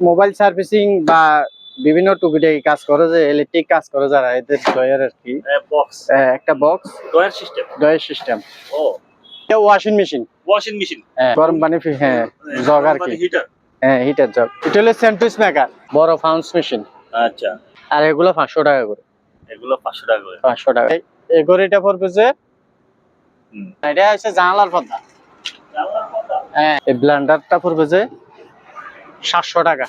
Mobile servicing বা বিভিন্ন টুকিটাকি কাজ করে, যে ইলেকট্রিক কাজ করে যারা, এদের ড্রয়ার আর কি। বক্স, একটা বক্স ড্রয়ার সিস্টেম। ও, এটা ওয়াশিং মেশিন। গরম পানি, হ্যাঁ, জগ আর কি। হ্যাঁ, হিটার জগ। এটা হলো স্যান্ডউইচ মেকার, বড় ফাউন্স মেশিন। আচ্ছা, আর এগুলো 500 টাকা করে। এগুলো 500 টাকা করে। 500 টাকা। এই ঘড়িটা পড়বে যে, এটা হচ্ছে জানালার পর্দা। হ্যাঁ, এই ব্লেন্ডারটা পড়বে যে 700 টাকা।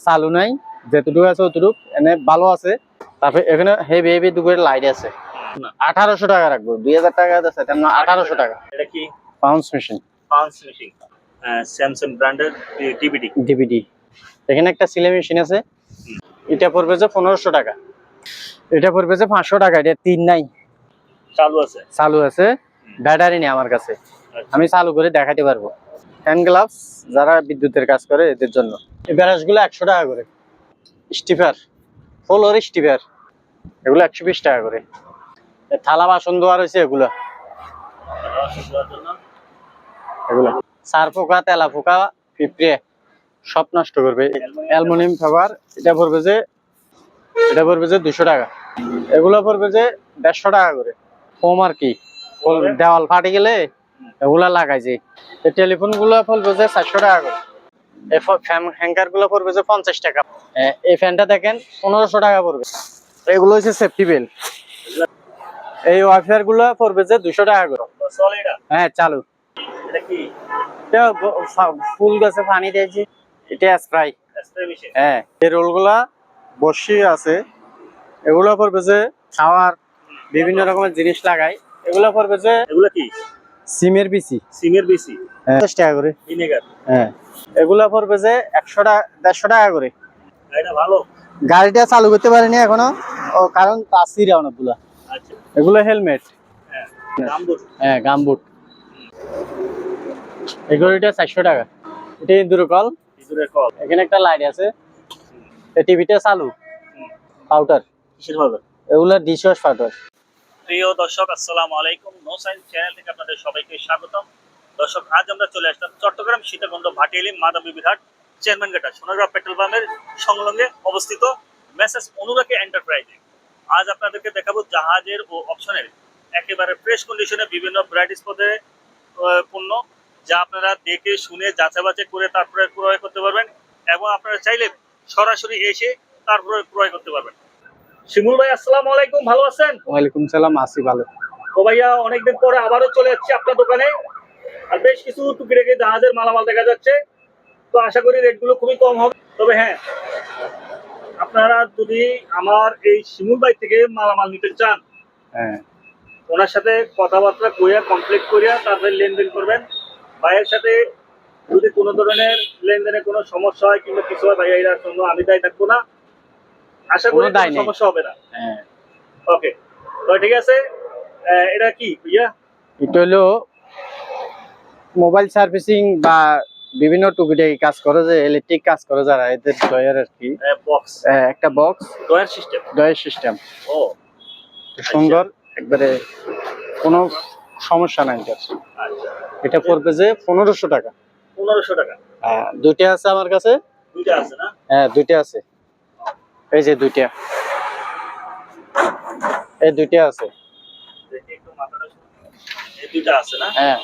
চালু নাই, যেটুকু আছে অতটুকু এনে ভালো আছে। তারপরে এখানে হেভি হেভি দুপুরে লাইট আছে। 1800 টাকা রাখবো, 2000 টাকা আছে, 1800 টাকা। এটা কি? Pounce machine. স্যামসাং ব্র্যান্ডের ডিভিডি। এখানে একটা সিলাই মেশিন আছে, এটা পড়বে যে 1500 টাকা। এটা পড়বে যে 500 টাকা। এটা 3 নাই, চালু আছে, ব্যাটারি নেই আমার কাছে। আমি চালু করে দেখাতে পারবো। হ্যান্ড গ্লাভস যারা বিদ্যুতের কাজ করে এদের জন্য। এই ব্রাশগুলো 100 টাকা করে। স্টিফার, ফ্লোর স্টিফার, এগুলো 120 টাকা করে। থালা বাসন ধোয়া রয়েছে এগুলো। সার পোকা, তেলা পোকা, পিঁপড়ে সব নষ্ট করবে। অ্যালুমিনিয়াম ফাইবার, এটা পড়বে যে 200 টাকা। এগুলো পড়বে যে 150 টাকা করে। ফোম আর কি, দেওয়াল ফাটে গেলে এগুলা লাগাই যে। এই টেলিফোন গুলো পড়বে যে 400 টাকা করে। এই ফ্যান হ্যাঙ্গার গুলো পড়বে যে 50 টাকা। এই ফ্যানটা দেখেন 1500 টাকা পড়বে। এগুলো হচ্ছে সেফটি বেল্ট। এই ওয়াইফার গুলো পড়বে যে 200 টাকা করে। হ্যাঁ, চালু। ফুল গাছে পানি দিয়েছি, এটা স্প্রাই। হ্যাঁ, এই রোল গুলা বসি আছে, এগুলো পড়বে যে খাওয়ার বিভিন্ন রকমের জিনিস লাগাই। এগুলো পড়বে যে, এগুলো কি? সিমের বিচি। 50 টাকা করে। হ্যাঁ, এগুলা পড়বে যে 100 টাকা, 150 টাকা করে। ভালো। গাড়িটা চালু করতে পারিনি এখনো, কারণ তাসিরা অনেকগুলা। এগুলো হেলমেট। হ্যাঁ, গামবুট। এগুলোটা 400 টাকা। এটা ইঁদুরের কল। এখানে একটা লাইট আছে। টিভিটা চালু। পাউডার। এগুলো ডিশওয়াশ পাউডার। প্রিয় দর্শক, আসসালামু আলাইকুম। নো সাইন্স চ্যানেল থেকে আপনাদের সবাইকে স্বাগতম। দর্শক, আজ আমরা চলে আসলাম চট্টগ্রাম সীতাকুণ্ড ভাটিয়ালি মাদাবিবির হাট চেয়ারম্যান ঘাটা সোনারগাঁ পেট্রোল পাম্পের সংলগ্নে অবস্থিত মেসেস অনুরাগী এন্টারপ্রাইজে। আজ আপনাদেরকে দেখাবো জাহাজের ও অপশনের একেবারে ফ্রেশ কন্ডিশনে বিভিন্ন ভ্যারাইটিস পদে পণ্য, যা আপনারা দেখে শুনে যাচাই বাছাই করে তারপরে ক্রয় করতে পারবেন, এবং আপনারা চাইলে সরাসরি এসে তারপরে ক্রয় করতে পারবেন। শিমুল ভাই, আসসালামু আলাইকুম, ভালো আছেন? ওয়ালাইকুম সালাম, আছি ভালো। তো ভাইয়া, অনেকদিন পরে আবারও চলে যাচ্ছি আপনার দোকানে। আর বেশ কিছু টুকিটাকি জাহাজের মালামাল দেখা যাচ্ছে, তো আশা করি রেটগুলো খুবই কম হবে। তবে হ্যাঁ, আপনারা যদি আমার এই শিমুল ভাই থেকে মালামাল নিতে চান, হ্যাঁ, ওনার সাথে কথাবার্তা কইয়া কমপ্লিট করিয়া তারপরে লেনদেন করবেন। ভাইয়ের সাথে যদি কোনো ধরনের লেনদেনে কোনো সমস্যা হয় কিংবা কিছু হয়, ভাইয়া এর জন্য আমি দায়ী থাকবো না, আশা করি সমস্যা হবে না। হ্যাঁ, ওকে, তো ঠিক আছে। এটা কি ভাইয়া? এটা হলো মোবাইল সার্ভিসিং বা বিভিন্ন টুকিটাকি কাজ করে, যে ইলেকট্রিক কাজ করে যারা, এদের ড্রয়ার আর কি। বক্স, একটা বক্স, ড্রয়ার সিস্টেম। ও, সুন্দর, একবারে কোনো সমস্যা নাই। এটা পড়বে যে 1500 টাকা। 1500 টাকা। হ্যাঁ, দুইটা আছে আমার কাছে। দুইটা আছে না? হ্যাঁ, দুইটা আছে। এই যে দুইটা, এই দুইটা আছে। দেখি একটু মাথাটা, এই দুইটা আছে না? হ্যাঁ,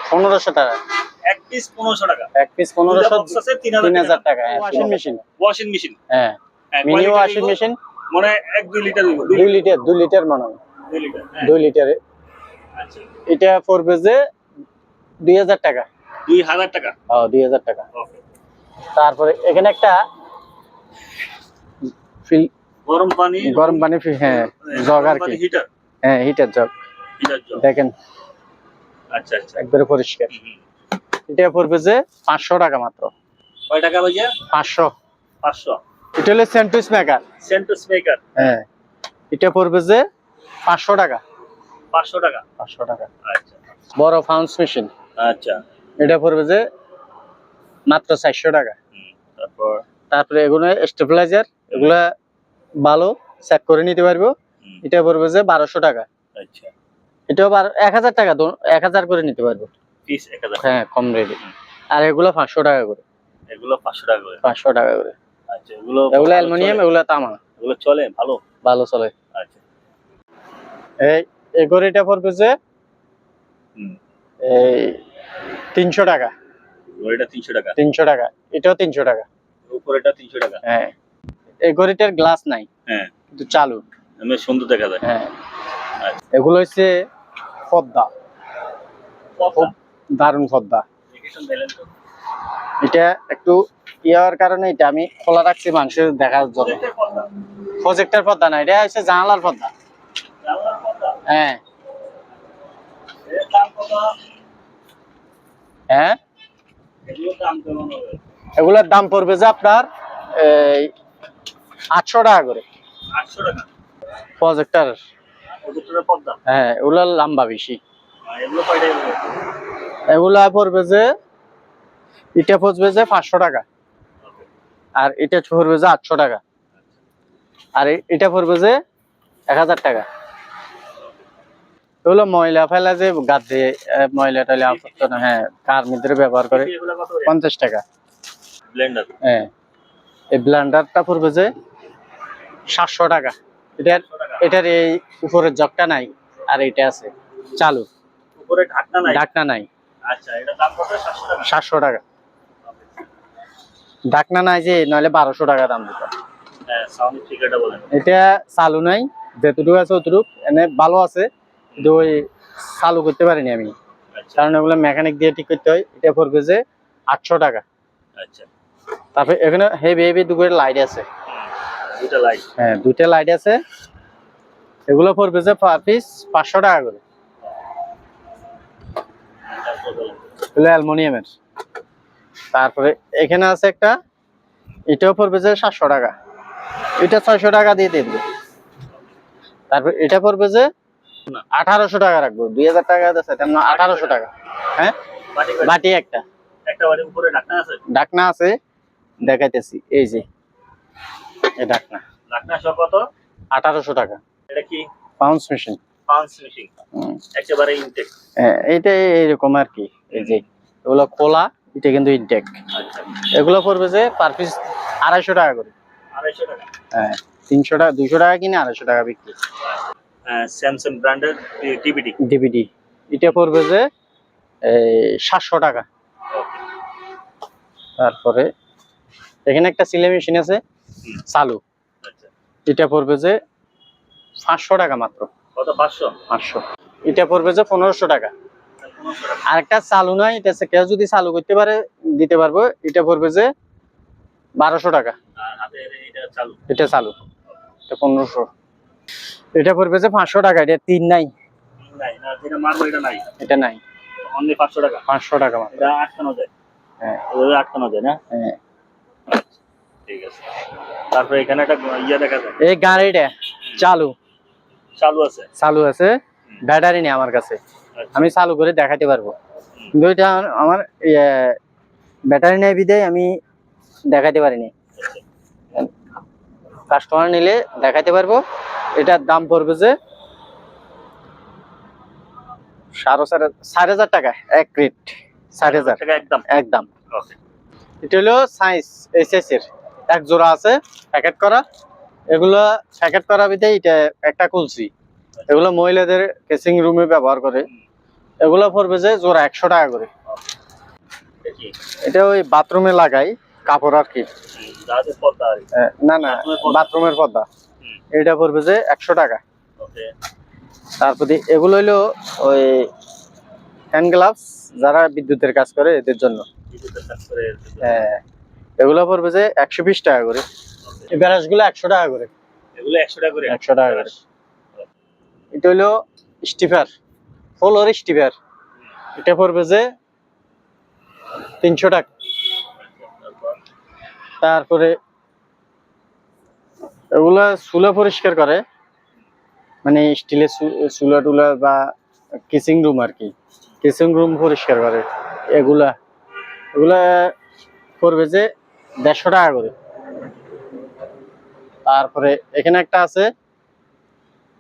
1500 টাকা। এক পিস 1500 টাকা। এক পিস 1500, বক্স আছে 3000 টাকা। Washing machine. হ্যাঁ, মিনি ওয়াশিং মেশিন। মানে 1-2 লিটার হইব। 2 লিটার মনে হয়। 2 লিটার। 2 লিটারে। আচ্ছা, এটা পড়বে যে 2000 টাকা। 2000 টাকা। 2000 টাকা। ওকে। তারপরে এখানে একটা গরম পানি, হ্যাঁ, জগ আর কি। হিটার। হ্যাঁ, হিটার জগ। দেখেন। আচ্ছা, একবারে পরিষ্কার। এটা পড়বে যে 500 টাকা মাত্র। কয় টাকা ভাইয়া? 500। এটা হলো স্যান্ডউইচ মেকার। হ্যাঁ, এটা পড়বে যে 500 টাকা। 500 টাকা। আচ্ছা, বড় ফাউন্স মেশিন। আচ্ছা, এটা পড়বে যে মাত্র 400 টাকা। তারপরে এগুলো স্টেবিলাইজার, এগুলা ভালো চেক করে নিতে পারবো। এটা পড়বে যে 1200 টাকা। আচ্ছা, এটাও 1000 টাকা, 1000 করে নিতে পারবো। পিস 1000। হ্যাঁ, কম রেটে। আর এগুলো 500 টাকা করে। 500 টাকা করে। 500 টাকা করে। আচ্ছা, এগুলো এগুলো অ্যালুমিনিয়াম, এগুলো তামা। এগুলো চলে ভালো? ভালো চলে। আচ্ছা। এই ঘড়িটা পড়বে যে এই 300 টাকা। ঘড়িটা 300 টাকা? 300 টাকা, এটাও 300 টাকা। উপরেটা 300 টাকা? হ্যাঁ। এই ঘড়িটার গ্লাস নাই, হ্যাঁ, কিন্তু চালু। এমনি সুন্দর দেখা যায়। হ্যাঁ। আচ্ছা। এগুলো হচ্ছে পদ্মা, খুব দারুণ পদ্মা। এটা একটু ইয়ার কারণে এটা আমি খোলা রাখছি মানুষের দেখার জন্য। প্রজেক্টের পদ্মা না, এটা হচ্ছে জানালার পদ্মা। হ্যাঁ হ্যাঁ। এগুলোর দাম পড়বে যে আপনার 800 টাকা করে। 800 টাকা প্রজেক্টর। প্রজেক্টরের পর্দা? হ্যাঁ, এগুলোর লম্বা বেশি। এগুলো কয়টা? এগুলা পড়বে যে এটা পড়বে যে 500 টাকা, আর এটা পড়বে যে 800 টাকা, আর এটা পড়বে যে 1000 টাকা। এগুলো ময়লা ফেলা যে গাদ দিয়ে ময়লা টয়লা আপত্ত না। হ্যাঁ, কার মধ্যে ব্যবহার করে। 50 টাকা। ব্লেন্ডার? হ্যাঁ, এই ব্লেন্ডারটা পড়বে যে 700 টাকা। এটার এই উপরের জগটা নাই, আর এটা আছে চালু। উপরে ঢাকনা নাই? ঢাকনা নাই। আচ্ছা, এটা দাম কত? 700 টাকা? 700 টাকা। ঢাকনা নাই যে, নইলে 1200 টাকা দাম দিত। হ্যাঁ, সাউন্ড ঠিক এটা বলেন। এটা চালু নাই, যতটুকু আছে অতটুকু এনে ভালো আছে, কিন্তু ওই চালু করতে পারিনি আমি, কারণ এগুলো মেকানিক দিয়ে ঠিক করতে হয়। এটা পড়বে যে 800 টাকা। আচ্ছা। তারপরে এখানে হেভি হেভি দুটো লাইট আছে। দুটো লাইট? হ্যাঁ, দুটো লাইট আছে। এগুলো পড়বে যে পার পিস 500 টাকা করে। এগুলো অ্যালুমিনিয়ামের। তারপরে এখানে আছে একটা, এটাও পড়বে যে 700 টাকা। এটা 600 টাকা দিয়ে দেবো। তারপর এটা পড়বে যে 1800 টাকা রাখবো। 2000 টাকা আছে, 1800 টাকা। হ্যাঁ, বাটি একটা। একটা বাটির উপরে ঢাকনা আছে? ঢাকনা আছে, দেখাইতেছি। এই যে এই ঢাকনা। ঢাকনা সহ কত? 1800 টাকা। এটা কি? Pounce machine. Pounce machine? একেবারে ইনটেক? হ্যাঁ, এইটা এরকম আর কি। এই যে এগুলো খোলা, এটা কিন্তু ইনটেক। আচ্ছা। এগুলো পড়বে যে পার পিস 250 টাকা করে। 250 টাকা? হ্যাঁ, 300 টাকা, 200 টাকা কিনে 250 টাকা বিক্রি। স্যামসাং ব্র্যান্ডের ডিভিডি? ডিভিডি। এটা পড়বে যে 700 টাকা। তারপরে এখানে একটা সিলাই মেশিন আছে চালু। আচ্ছা। এটা পড়বে যে 500 টাকা মাত্র। কত? 500? 500। এটা পড়বে যে 1500 টাকা। আর একটা চালু নাই, এটা কেউ যদি চালু করতে পারে দিতে পারবো। এটা পড়বে যে 1200 টাকা। আর হাতের এটা চালু? এটা চালু, এটা 1500। এটা পড়বে যে 500 টাকা। এটা 3 নাই। নাই না, যেটা মারবো এটা নাই? এটা নাই, অনলি 500 টাকা। 500 টাকা মাত্র। এটা আটকানো যায়? হ্যাঁ, ওইভাবে আটকানো যায় না? হ্যাঁ। ঠিক আছে। তারপরে এখানে একটা ইয়া দেখা যায়। এই গাড়িটা চালু। চালু আছে? চালু আছে, ব্যাটারি নেই আমার কাছে। আমি চালু করে দেখাতে পারবো, কিন্তু এটা আমার ব্যাটারি নেই বিদায় আমি দেখাতে পারিনি। কাস্টমার নিলে দেখাতে পারবো। এটার দাম পড়বে যে 4,500 টাকা এক রেট। 4,000 টাকা একদম? একদম। এটা হলো সাইজ এসএস এর এক জোড়া আছে প্যাকেট করা। এগুলো প্যাকেট করা বিধে এটা একটা খুলছি। এগুলো মহিলাদের কেসিং রুমে ব্যবহার করে। এগুলো পড়বে যে জোড়া 100 টাকা করে। এটা ওই বাথরুমে লাগাই কাপড় আর কি। না না, বাথরুমের পর্দা। এটা পড়বে যে 100 টাকা। তারপরে এগুলো হইলো ওই হ্যান্ড গ্লাভস, যারা বিদ্যুতের কাজ করে এদের জন্য। হ্যাঁ, এগুলো পড়বে যে 120 টাকা করে। এই ব্রাশ গুলো 100 টাকা করে। এগুলো 100 টাকা করে? 100 টাকা করে। এটা হলো স্টিফার, ফ্লোর স্টিফার। এটা পড়বে যে 300 টাকা। তারপরে এগুলা চুলা পরিষ্কার করে, মানে স্টিলের চুলা টুলা বা কিচিং রুম আর কি, কিচিং রুম পরিষ্কার করে। এগুলা পড়বে যে 150 টাকা করে। তারপরে এখানে একটা আছে,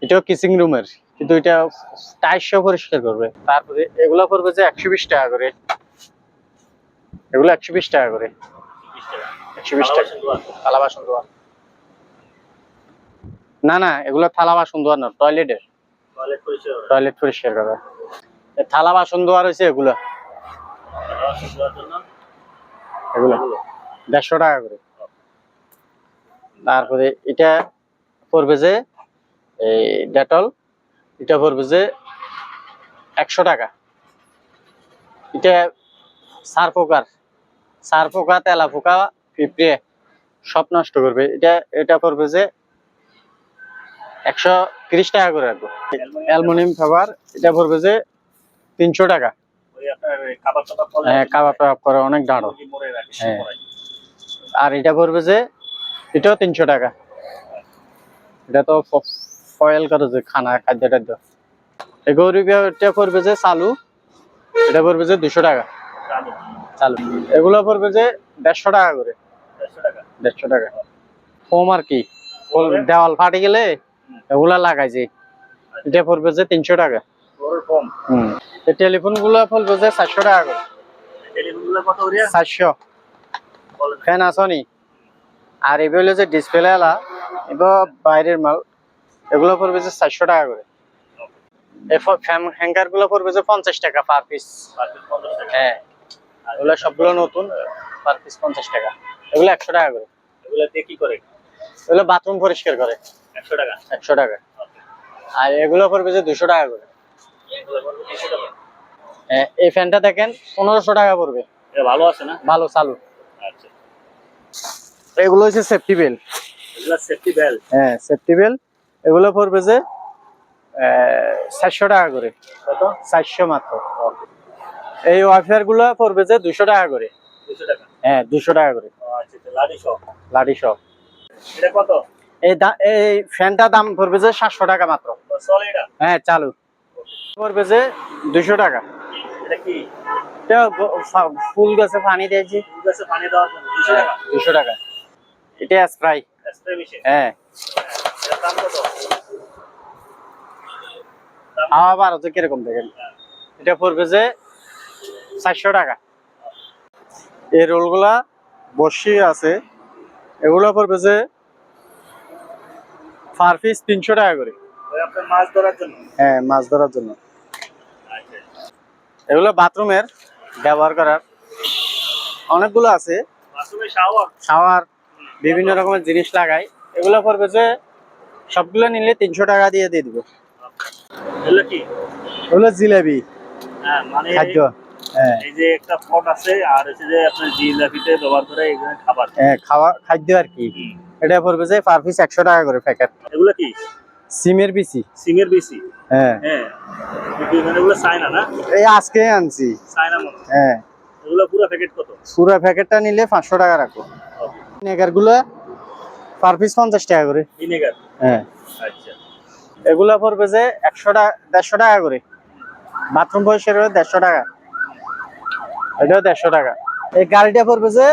এটাও কিচিং রুমের, কিন্তু এটা টাইলস পরিষ্কার করবে। তারপরে এগুলা পড়বে যে 120 টাকা করে। এগুলো 120 টাকা করে। 120 টাকা। থালা বাসন ধোয়া না না, এগুলো থালা বাসন ধোয়া না, টয়লেটের। টয়লেট পরিষ্কার করা। থালা বাসন ধোয়া রয়েছে এগুলো। এগুলো 150 টাকা করে। তারপরে এটা পড়বে যে এই ডেটল, এটা পড়বে যে 100 টাকা। এটা সার পোকা তেলা পোকা পিঁপড়ে সব নষ্ট করবে। এটা পড়বে যে 130 টাকা করে রাখবো। অ্যালুমিনিয়াম ফাইবার এটা পড়বে যে 300 টাকা। হ্যাঁ, কাবাব টাবাব করে অনেক দাঁড়ো। হ্যাঁ, আর এটা পড়বে যে এটাও 300 টাকা। এটা তো ফয়েল করে যে খানা খাদ্য টাদ্য। এই গরিবটা পড়বে যে চালু, এটা পড়বে যে 200 টাকা। চালু এগুলো পড়বে যে 150 টাকা করে। 150 টাকা। ফোম আর কি, দেওয়াল ফাটে গেলে এগুলা লাগাই যে, এটা পড়বে যে 300 টাকা। টেলিফোন গুলো পড়বে যে 400 টাকা করে। 400 ফ্যান আসনি। আর এগুলো যে ডিসপ্লে আলা, এগুলো বাইরের মাল, এগুলো পড়বে যে 400 টাকা করে। ফ্যান হ্যাঙ্গার গুলো পড়বে যে 50 টাকা পার পিস। হ্যাঁ, এগুলো সবগুলো নতুন, পার পিস 50 টাকা। এগুলো 100 টাকা করে। এগুলো দিয়ে কি করে? এগুলো বাথরুম পরিষ্কার করে। 100 টাকা। 100 টাকা। আর এগুলো পড়বে যে 200 টাকা করে। এই ফ্যানটা দেখেন 1500 টাকা পড়বে। এটা ভালো আছে না? ভালো চালু। আচ্ছা, এগুলো হচ্ছে সেফটি বেল্ট। এগুলা সেফটি বেল্ট। হ্যাঁ, সেফটি বেল্ট। এগুলো পড়বে যে 400 টাকা করে। কত? 400 মাত্র। এই ওয়াইফার গুলো পড়বে যে 200 টাকা করে। 200 টাকা। হ্যাঁ, 200 টাকা করে। আচ্ছা, লাডি সহ। লাডি সহ। এটা কত? এই ফ্যানটা দাম পড়বে যে 700 টাকা মাত্র। চলে এটা? হ্যাঁ, চালু। পড়বে যে 200 টাকা। এটা কি? এটা ফুল গাছে পানি দিয়েছি। ফুল গাছে পানি দেওয়ার জন্য 200 টাকা। 200 টাকা। এটা স্প্রাই। Spray machine. হ্যাঁ। এর দাম কত? হাওয়া বার হচ্ছে কিরকম দেখেন। এটা পড়বে যে 400 টাকা। এই রোলগুলা বসি আছে, এগুলো পড়বে যে পার পিস 300 টাকা করে। ওই আপনার মাছ ধরার জন্য? হ্যাঁ, মাছ ধরার জন্য। আচ্ছা, এগুলো বাথরুমের ব্যবহার করার অনেকগুলো আছে। বাথরুমে শাওয়ার। শাওয়ার বিভিন্ন রকমের জিনিস লাগাই। এগুলো পড়বে যে সবগুলো নিলে 300 টাকা দিয়ে দিব। এগুলো কি? এগুলো জিলেবি। হ্যাঁ, মানে খাদ্য। হ্যাঁ, এই যে একটা পট আছে, আর হচ্ছে যে আপনার জিলাপিতে ব্যবহার করে এখানে খাবার। হ্যাঁ, খাদ্য আর কি। এটা পড়বে যে পার পিস 100 টাকা করে প্যাকেট। এগুলো কি? সিমের বিচি। সিমের বিসি। হ্যাঁ, হ্যাঁ, মানে এগুলো চায়না না? এই আজকে আনছি। চায়না মনে। হ্যাঁ, এগুলো পুরো প্যাকেট কত? পুরো প্যাকেটটা নিলে 500 টাকা রাখো। ভিনেগার গুলো পার পিস 50 টাকা করে। ভিনেগার। হ্যাঁ, আচ্ছা, এগুলা পড়বে যে 100 টাকা 150 টাকা করে। বাথরুম পরিষ্কার করে 150 টাকা। এটাও 150 টাকা। এই গাড়িটা পড়বে যে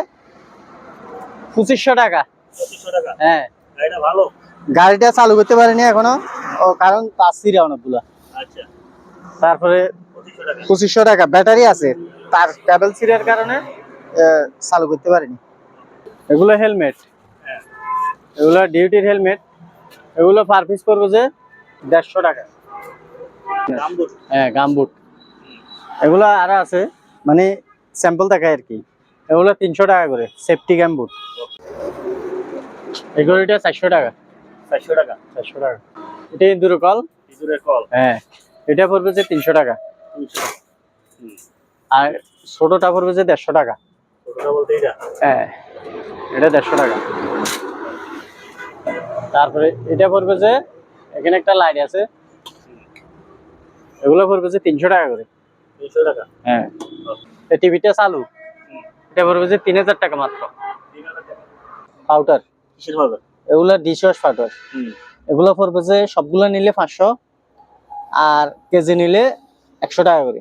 2500 টাকা। 2500 টাকা। হ্যাঁ, এটা ভালো। গাড়িটা চালু করতে পারিনি এখনো, ও কারণ তার ছিঁড়ে অনেকগুলা। আচ্ছা, তারপরে 2500 টাকা। 2500 টাকা। ব্যাটারি আছে, তার কেবল ছিঁড়ার কারণে চালু করতে পারিনি। এগুলো হেলমেট। হ্যাঁ, এগুলো ডিউটির হেলমেট। এগুলো পার পিস পড়বে যে 150 টাকা। গামবুট। হ্যাঁ, গামবুট। এগুলো আরো আছে, মানে স্যাম্পল দেখায় আর কি। এগুলো 300 টাকা করে সেফটি গামবুট। এগুলোটা 400 টাকা। 400 টাকা। 400 টাকা। এটা ইন্দুর কল। ইঁদুরের কল। হ্যাঁ, এটা পড়বে যে 300 টাকা। 300 টাকা। আর ছোটটা পড়বে যে 150 টাকা। ছোটটা বলতে এটা? হ্যাঁ, এটা 150 টাকা। তারপরে এটা পড়বে যে এখানে একটা লাইট আছে, এগুলো পড়বে যে 300 টাকা করে। 300 টাকা। হ্যাঁ, এই টিভিটা চালু, এটা পড়বে যে 3000 টাকা মাত্র। 3000 টাকা। পাউডার। কিসের পাউডার? এগুলো ডিশওয়াশ পাউডার। এগুলো পড়বে যে সবগুলো নিলে 500, আর কেজি নিলে 100 টাকা করে।